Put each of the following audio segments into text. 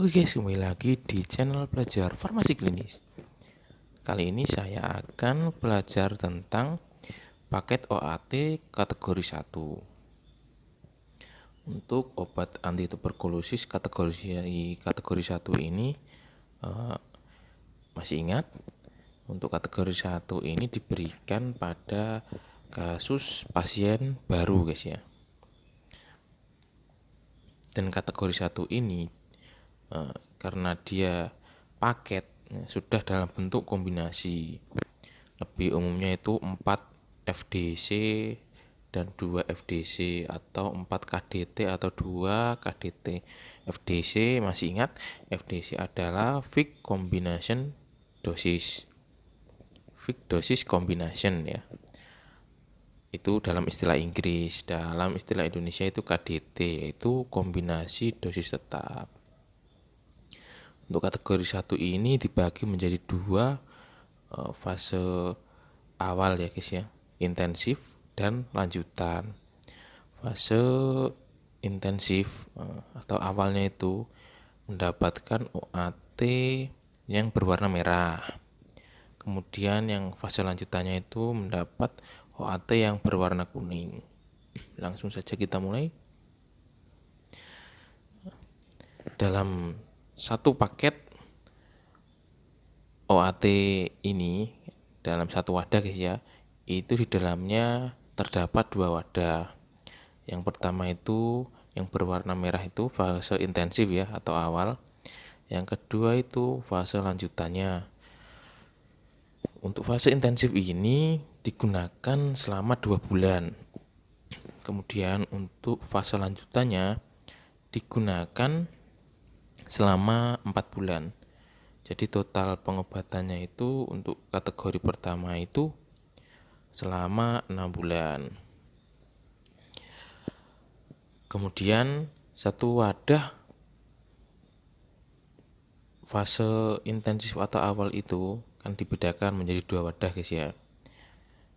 Oke guys, kembali lagi di channel Belajar Farmasi Klinis. Kali ini saya akan belajar tentang paket OAT kategori 1. Untuk obat anti tuberkulosis kategori 1 ini masih ingat? Untuk kategori 1 ini diberikan pada kasus pasien baru guys ya. Dan kategori 1 ini karena dia paket sudah dalam bentuk kombinasi, lebih umumnya itu 4 FDC dan 2 FDC atau 4 KDT atau 2 KDT. FDC masih ingat, FDC adalah fixed combination dosis, fixed dosis combination ya, itu dalam istilah Inggris. Dalam istilah Indonesia itu KDT, yaitu kombinasi dosis tetap. Untuk kategori 1 ini dibagi menjadi 2 fase awal ya guys ya, intensif dan lanjutan. Fase intensif atau awalnya itu mendapatkan OAT yang berwarna merah. Kemudian yang fase lanjutannya itu mendapat OAT yang berwarna kuning. Langsung saja kita mulai. Dalam satu paket OAT ini, dalam satu wadah guys ya, itu di dalamnya terdapat 2 wadah. Yang pertama itu yang berwarna merah itu fase intensif ya atau awal. Yang kedua itu fase lanjutannya. Untuk fase intensif ini digunakan selama 2 bulan. Kemudian untuk fase lanjutannya digunakan selama 4 bulan. Jadi total pengobatannya itu untuk kategori pertama itu selama 6 bulan. Kemudian satu wadah fase intensif atau awal itu kan dibedakan menjadi 2 wadah guys ya.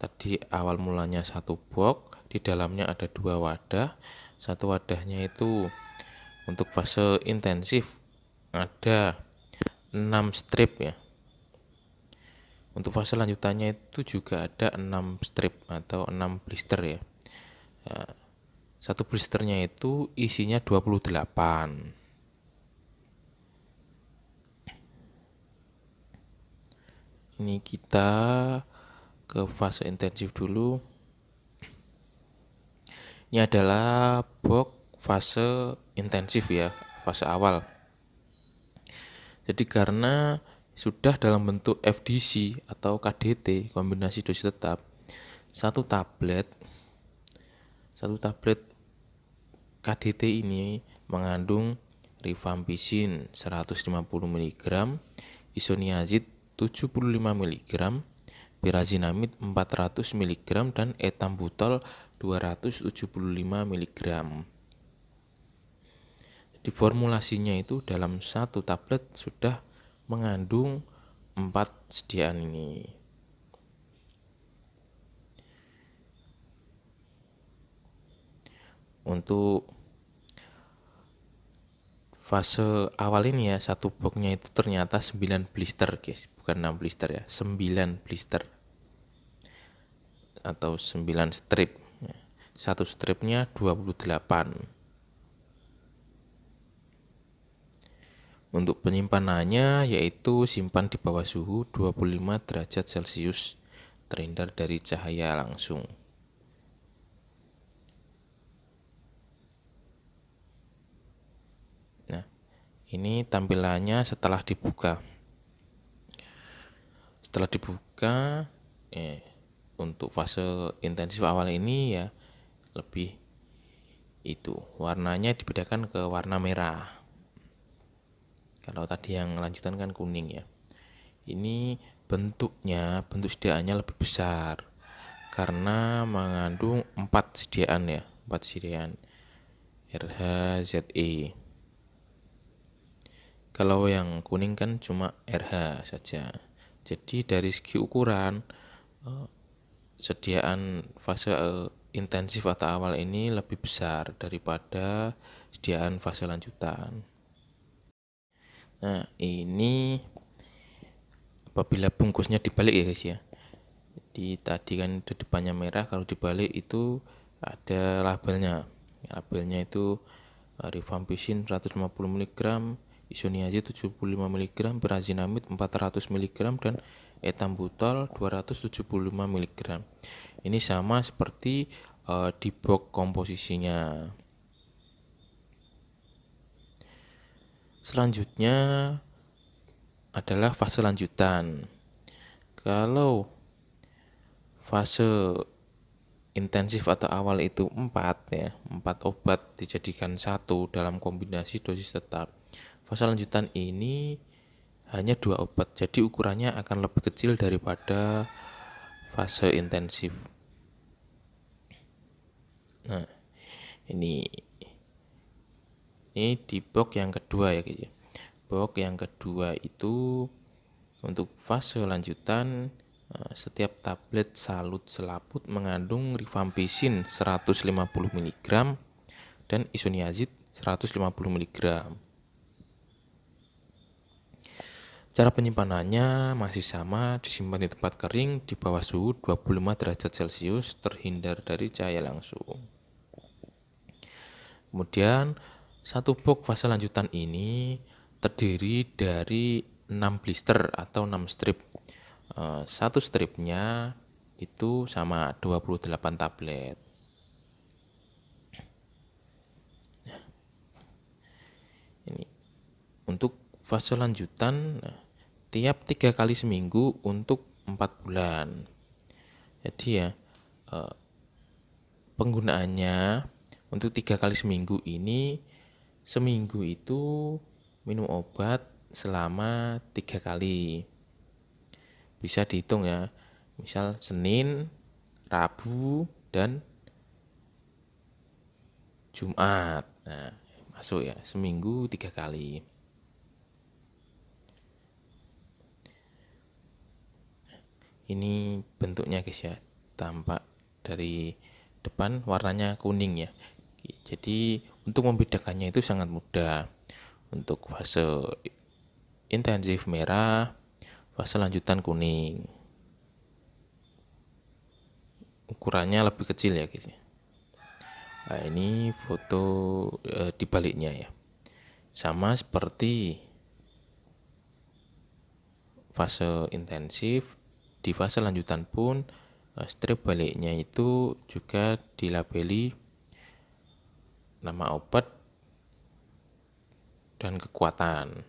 Tadi awal mulanya 1 box, di dalamnya ada 2 wadah. Satu wadahnya itu untuk fase intensif ada 6 strip ya. Untuk fase lanjutannya itu juga ada 6 strip atau 6 blister ya. Satu blisternya itu isinya 28. Ini kita ke fase intensif dulu. Ini adalah box fase intensif ya, fase awal. Jadi karena sudah dalam bentuk FDC atau KDT, kombinasi dosis tetap, satu tablet KDT ini mengandung rifampicin 150 mg, isoniazid 75 mg, pyrazinamid 400 mg, dan etambutol 275 mg. Di formulasinya itu dalam satu tablet sudah mengandung 4 sediaan ini. Untuk fase awal ini ya, satu boxnya itu ternyata 9 blister guys, bukan 6 blister ya, 9 blister atau 9 strip. Satu stripnya 28. Untuk penyimpanannya yaitu simpan di bawah suhu 25 derajat Celcius, terhindar dari cahaya langsung. Nah, ini tampilannya setelah dibuka. Setelah dibuka, untuk fase intensif awal ini ya lebih itu warnanya dibedakan ke warna merah. Kalau tadi yang lanjutan kan kuning ya. Ini bentuk sediaannya lebih besar karena mengandung 4 sediaan ya, 4 sediaan RHZE. Kalau yang kuning kan cuma RH saja. Jadi dari segi ukuran sediaan fase intensif atau awal ini lebih besar daripada sediaan fase lanjutan. Nah, ini apabila bungkusnya dibalik ya guys ya. Di tadi kan di depannya merah, kalau dibalik itu ada labelnya. Labelnya itu rifampicin 150 mg, isoniazid 75 mg, pyrazinamid 400 mg, dan etambutol 275 mg. Ini sama seperti di box komposisinya. Selanjutnya adalah fase lanjutan. Kalau fase intensif atau awal itu 4 ya, 4 obat dijadikan satu dalam kombinasi dosis tetap. Fase lanjutan ini hanya 2 obat, jadi ukurannya akan lebih kecil daripada fase intensif. Nah, ini di box yang kedua ya guys ya. Box yang kedua itu untuk fase lanjutan, setiap tablet salut selaput mengandung rifampicin 150 mg dan isoniazid 150 mg. Cara penyimpanannya masih sama, disimpan di tempat kering di bawah suhu 25 derajat Celcius, terhindar dari cahaya langsung. Kemudian satu box fase lanjutan ini terdiri dari 6 blister atau 6 strip. Satu stripnya itu sama 28 tablet. Ini untuk fase lanjutan, tiap 3 kali seminggu untuk 4 bulan. Jadi ya, penggunaannya untuk 3 kali seminggu ini, seminggu itu minum obat selama 3 kali. Bisa dihitung ya, misal Senin, Rabu, dan Jumat. Nah, masuk ya, seminggu 3 kali. Ini bentuknya guys ya, tampak dari depan warnanya kuning ya. Jadi untuk membedakannya itu sangat mudah. Untuk fase intensif merah, fase lanjutan kuning. Ukurannya lebih kecil ya guys. Nah, ini foto dibaliknya ya. Sama seperti fase intensif, di fase lanjutan pun strip baliknya itu juga dilabeli nama obat dan kekuatan.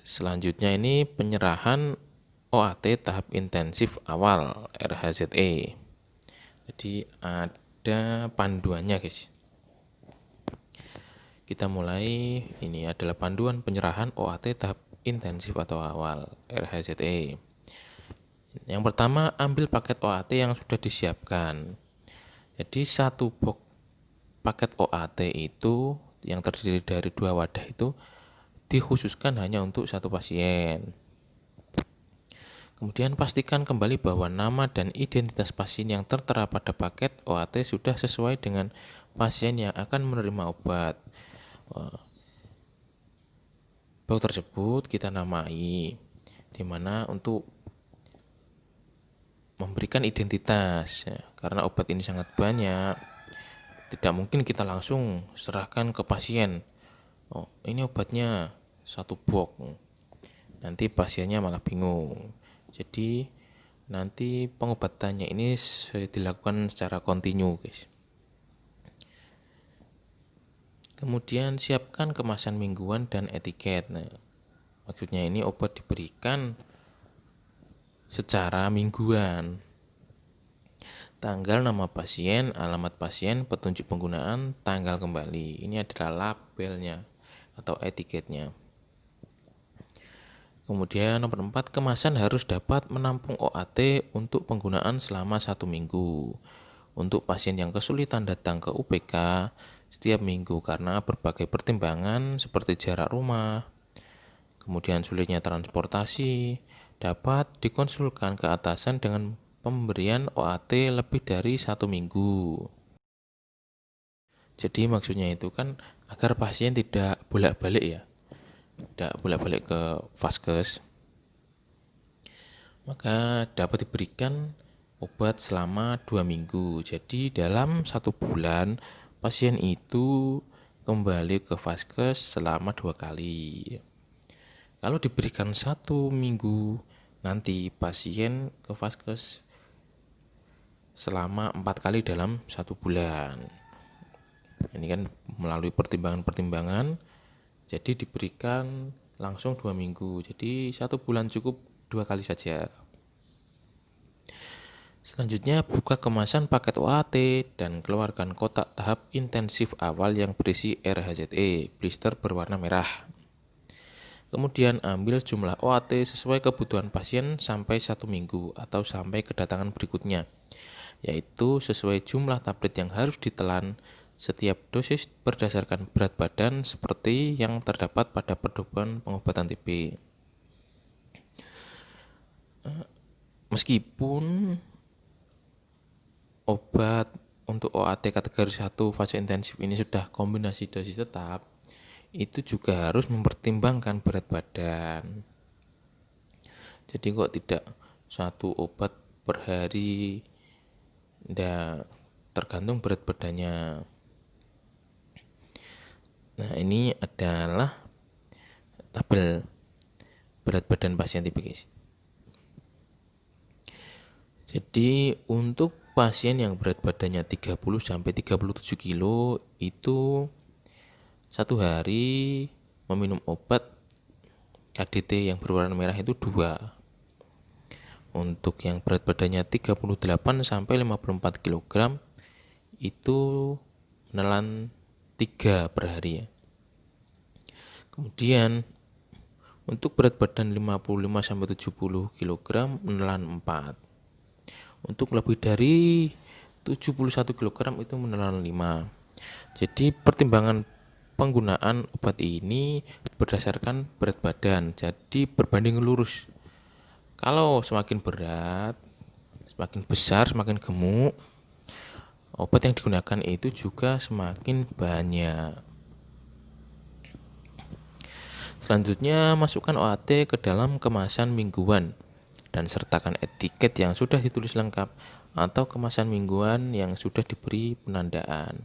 Selanjutnya ini penyerahan OAT tahap intensif awal RHZE. Jadi ada panduannya guys. Kita mulai, ini adalah panduan penyerahan OAT tahap intensif atau awal RHZE. Yang pertama, ambil paket OAT yang sudah disiapkan. Jadi satu box paket OAT itu yang terdiri dari 2 wadah itu dikhususkan hanya untuk satu pasien. Kemudian pastikan kembali bahwa nama dan identitas pasien yang tertera pada paket OAT sudah sesuai dengan pasien yang akan menerima obat. Box tersebut kita namai, dimana untuk memberikan identitas ya, karena obat ini sangat banyak, tidak mungkin kita langsung serahkan ke pasien. Oh, ini obatnya satu box, nanti pasiennya malah bingung. Jadi nanti pengobatannya ini dilakukan secara kontinu guys. Kemudian siapkan kemasan mingguan dan etiket. Nah, maksudnya ini obat diberikan secara mingguan. Tanggal, nama pasien, alamat pasien, petunjuk penggunaan, tanggal kembali. Ini adalah labelnya atau etiketnya. Kemudian nomor 4, kemasan harus dapat menampung OAT untuk penggunaan selama 1 minggu. Untuk pasien yang kesulitan datang ke UPK setiap minggu karena berbagai pertimbangan seperti jarak rumah, kemudian sulitnya transportasi, dapat dikonsulkan ke atasan dengan pemberian OAT lebih dari 1 minggu. Jadi maksudnya itu kan agar pasien tidak bolak-balik ya, tidak bolak-balik ke vaskes, maka dapat diberikan obat selama 2 minggu. Jadi dalam 1 bulan pasien itu kembali ke vaskes selama 2 kali. Kalau diberikan 1 minggu, nanti pasien ke vaskes selama 4 kali dalam 1 bulan. Ini kan melalui pertimbangan-pertimbangan, jadi diberikan langsung 2 minggu. Jadi 1 bulan cukup 2 kali saja. Selanjutnya, buka kemasan paket OAT dan keluarkan kotak tahap intensif awal yang berisi RHZE, blister berwarna merah. Kemudian ambil jumlah OAT sesuai kebutuhan pasien sampai 1 minggu atau sampai kedatangan berikutnya, yaitu sesuai jumlah tablet yang harus ditelan setiap dosis berdasarkan berat badan seperti yang terdapat pada pedoman pengobatan TB. Meskipun obat untuk OAT kategori 1 fase intensif ini sudah kombinasi dosis tetap, itu juga harus mempertimbangkan berat badan. Jadi kok tidak satu obat per hari, tergantung berat badannya. Nah, ini adalah tabel berat badan pasien TB, guys. Jadi untuk pasien yang berat badannya 30 sampai 37 kilo itu 1 hari meminum obat KDT yang berwarna merah itu 2. Untuk yang berat badannya 38 sampai 54 kg itu menelan 3 per hari ya. Kemudian untuk berat badan 55 sampai 70 kg menelan 4. Untuk lebih dari 71 kg itu menelan 5. Jadi pertimbangan penggunaan obat ini berdasarkan berat badan. Jadi berbanding lurus. Kalau semakin berat, semakin besar, semakin gemuk, obat yang digunakan itu juga semakin banyak. Selanjutnya, masukkan OAT ke dalam kemasan mingguan dan sertakan etiket yang sudah ditulis lengkap atau kemasan mingguan yang sudah diberi penandaan.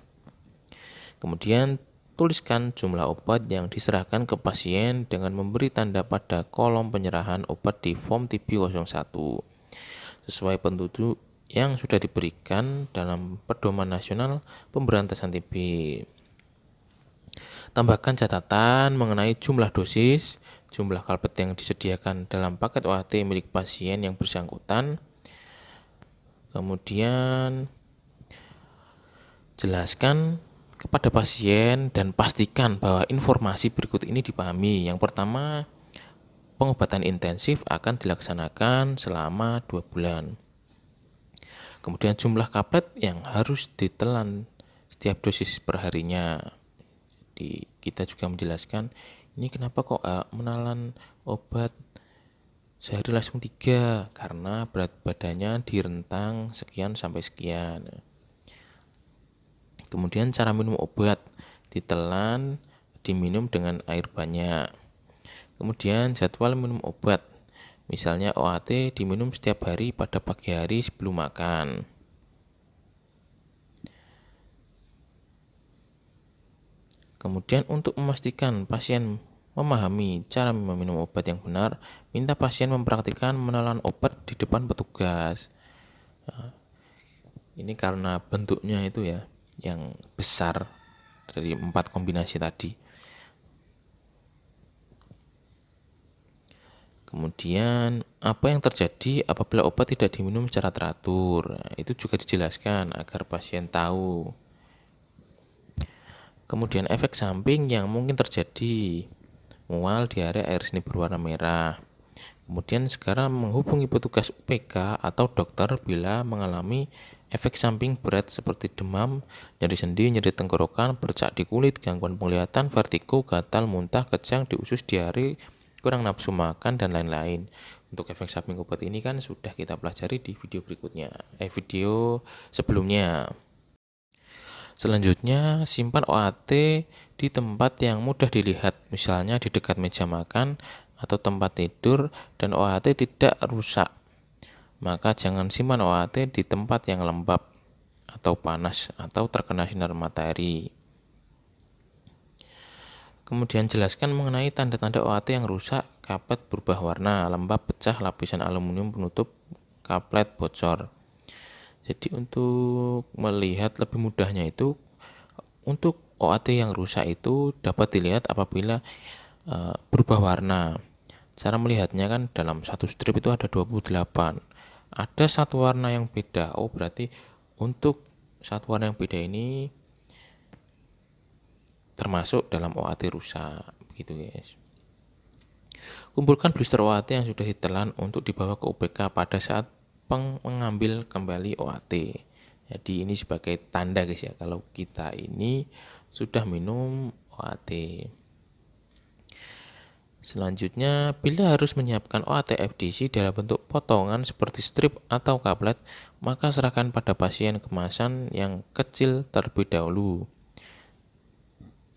Kemudian, tuliskan jumlah obat yang diserahkan ke pasien dengan memberi tanda pada kolom penyerahan obat di form TB01 sesuai petunjuk yang sudah diberikan dalam Pedoman Nasional Pemberantasan TB. Tambahkan catatan mengenai jumlah dosis, jumlah kalpet yang disediakan dalam paket OAT milik pasien yang bersangkutan. Kemudian jelaskan kepada pasien dan pastikan bahwa informasi berikut ini dipahami. Yang pertama, pengobatan intensif akan dilaksanakan selama 2 bulan. Kemudian jumlah kaplet yang harus ditelan setiap dosis perharinya. Jadi kita juga menjelaskan ini kenapa kok menelan obat sehari langsung 3, karena berat badannya di rentang sekian sampai sekian. Kemudian cara minum obat, ditelan, diminum dengan air banyak. Kemudian jadwal minum obat, misalnya OAT diminum setiap hari pada pagi hari sebelum makan. Kemudian untuk memastikan pasien memahami cara meminum obat yang benar, minta pasien mempraktikkan menelan obat di depan petugas. Nah, ini karena bentuknya itu ya, yang besar dari 4 kombinasi tadi. Kemudian apa yang terjadi apabila obat tidak diminum secara teratur? Nah, itu juga dijelaskan agar pasien tahu. Kemudian efek samping yang mungkin terjadi, mual, diare, air seni berwarna merah. Kemudian sekarang menghubungi petugas UPK atau dokter bila mengalami efek samping berat seperti demam, nyeri sendi, nyeri tenggorokan, bercak di kulit, gangguan penglihatan, vertigo, gatal, muntah, kejang di usus, diare, kurang nafsu makan, dan lain-lain. Untuk efek samping obat ini kan sudah kita pelajari di video berikutnya, video sebelumnya. Selanjutnya, simpan OAT di tempat yang mudah dilihat, misalnya di dekat meja makan atau tempat tidur, dan OAT tidak rusak. Maka jangan simpan OAT di tempat yang lembab atau panas atau terkena sinar matahari. Kemudian jelaskan mengenai tanda-tanda OAT yang rusak, kaplet berubah warna, lembab, pecah, lapisan aluminium penutup kaplet bocor. Jadi untuk melihat lebih mudahnya itu, untuk OAT yang rusak itu dapat dilihat apabila berubah warna. Cara melihatnya kan dalam satu strip itu ada 28. Ada satu warna yang beda. Oh, berarti untuk satu warna yang beda ini termasuk dalam OAT rusak. Begitu, guys. Kumpulkan blister OAT yang sudah ditelan untuk dibawa ke UPK pada saat mengambil kembali OAT. Jadi ini sebagai tanda, guys, ya, kalau kita ini sudah minum OAT. Selanjutnya, bila harus menyiapkan OAT FDC dalam bentuk potongan seperti strip atau kaplet, maka serahkan pada pasien kemasan yang kecil terlebih dahulu,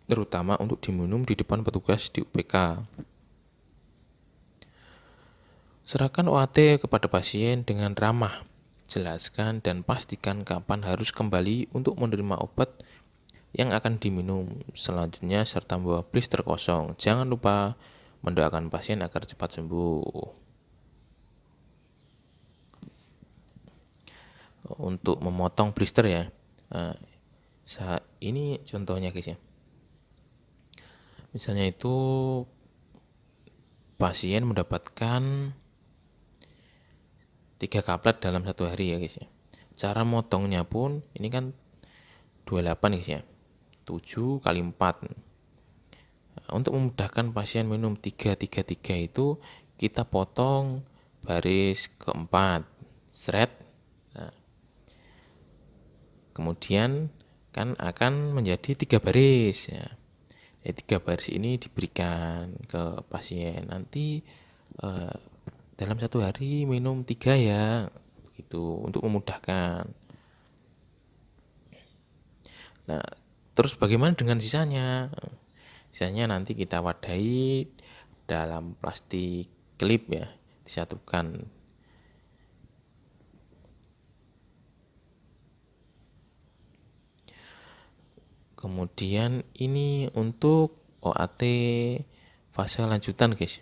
terutama untuk diminum di depan petugas di UPK. Serahkan OAT kepada pasien dengan ramah. Jelaskan dan pastikan kapan harus kembali untuk menerima obat yang akan diminum selanjutnya, serta membawa blister kosong. Jangan lupa mendoakan pasien agar cepat sembuh. Untuk memotong blister, ya, ini contohnya, guys, ya. Misalnya itu pasien mendapatkan 3 kaplet dalam satu hari, ya, guys, ya. Cara motongnya pun ini kan 28, guys, ya. 7 kali 4. Untuk memudahkan pasien minum 3 itu, kita potong baris keempat, seret. Nah, kemudian kan akan menjadi 3 baris, ya. 3 baris ini diberikan ke pasien. Nanti dalam satu hari minum 3, ya, begitu, untuk memudahkan. Nah, terus bagaimana dengan sisanya? Sisanya nanti kita wadahi dalam plastik klip, ya, disatukan. Kemudian ini untuk OAT fase lanjutan, guys.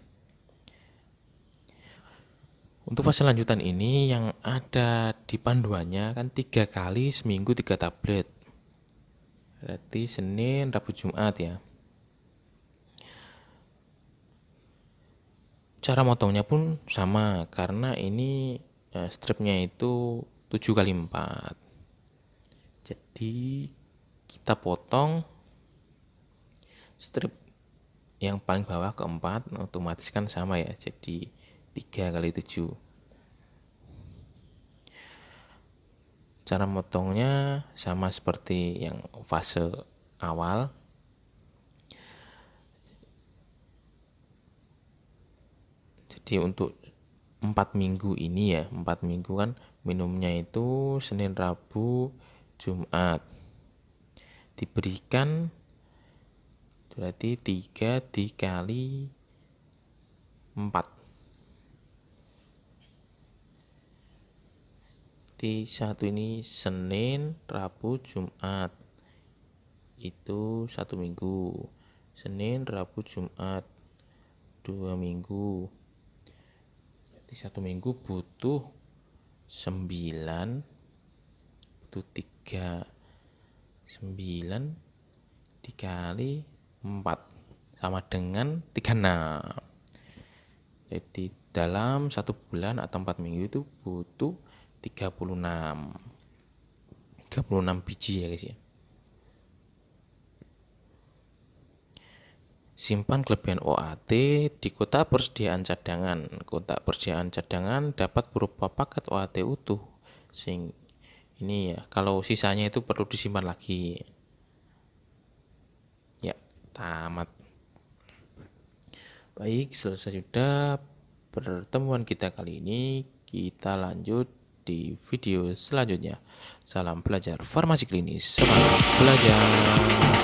Untuk fase lanjutan ini yang ada di panduannya kan 3 kali seminggu 3 tablet. Berarti Senin, Rabu, Jumat, ya. Cara motongnya pun sama, karena ini stripnya itu 7 kali 4. Jadi kita potong strip yang paling bawah keempat, otomatis kan sama, ya. Jadi 3 kali 7. Cara motongnya sama seperti yang fase awal. Jadi untuk 4 minggu ini, ya, 4 minggu kan minumnya itu Senin, Rabu, Jumat. Diberikan berarti 3 dikali 4. Di satu ini Senin, Rabu, Jumat. Itu 1 minggu. Senin, Rabu, Jumat 2 minggu. Berarti 1 minggu butuh 9, butuh 3. 9 dikali 4 sama dengan 36. Jadi dalam 1 bulan atau 4 minggu itu butuh 36 biji, ya, guys, ya. Simpan kelebihan OAT di kotak persediaan cadangan. Kotak persediaan cadangan dapat berupa paket OAT utuh. Ini, ya, kalau sisanya itu perlu disimpan lagi. Ya, tamat. Baik, selesai sudah pertemuan kita kali ini. Kita lanjut di video selanjutnya. Salam belajar farmasi klinis, semangat belajar.